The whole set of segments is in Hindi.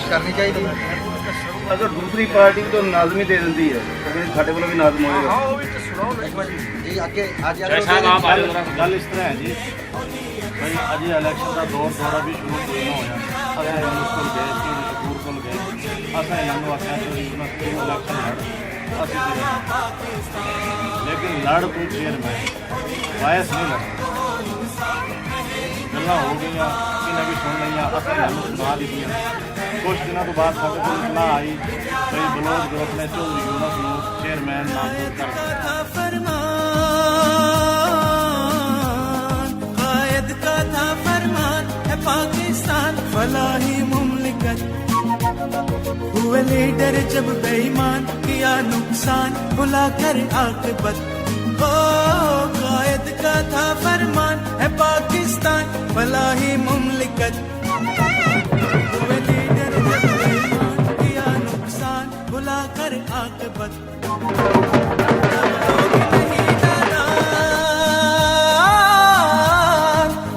कोशिश करनी चाहिए। अगर दूसरी पार्टी तो नाजमी दे दी है तो फिर साढ़े वालों भी नाजम होएगा। जी आगे आज गल इस तरह है जी भाई अज इलैक्शन का दौर दौरा भी शुरू कोई ना होया असें मुश्किल गए शकूर कोल गए असें इन्होंने आख्या यूनिवर्सिटी इलैक्शन लड़ असीं लेकिन लड़ कोई चेयरमैन वायस नहीं लड़ गल्लां हो गई इन्हें भी सुन लिया असें इन्होंने सुना दी। कुछ दिनों तो बाद साढ़े को इतना आई भाई बलोच ग्रुप ने चौधरी यूनुस को चेयरमैन नामजद कर कायद का था फरमान है पाकिस्तान फलाही मुमलिकत हुए लीडर जब बेईमान किया नुकसान भुला कर आकबत। ओ कायद का था फरमान है पाकिस्तान फलाही मुमलिकत हुए लीडर जब बेईमान किया नुकसान भुला कर आकबत।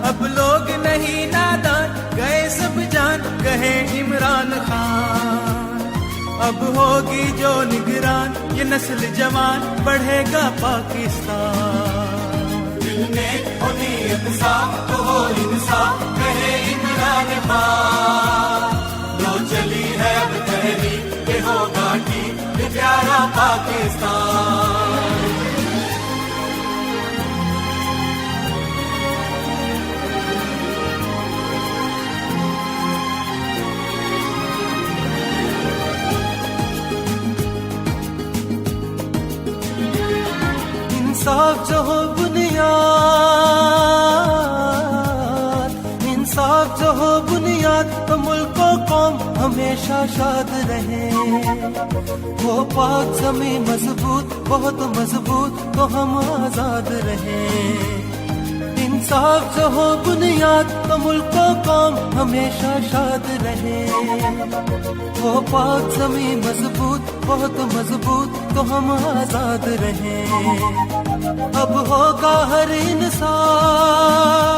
अब लोग नहीं नादान गए सब जान कहे इमरान खान अब होगी जो निगरान ये नस्ल जवान बढ़ेगा पाकिस्तान। दिल में हो नीयत साफ तो हो इंसाफ कहे इमरान खान जो चली है अब तहरी ये होगा ठीक ये प्यारा पाकिस्तान। इंसाफ जो हो बुनियाद इंसाफ जो हो बुनियाद तो मुल्क और कौम हमेशा शाद रहे। वो पाक ज़मीं मजबूत बहुत मजबूत तो हम आजाद रहे। इंसाफ जो हो बुनियाद तो मुल्क और कौम हमेशा शाद रहे। वो पाक ज़मीं मजबूत बहुत मजबूत तो हम आजाद रहे। अब होगा हर इंसान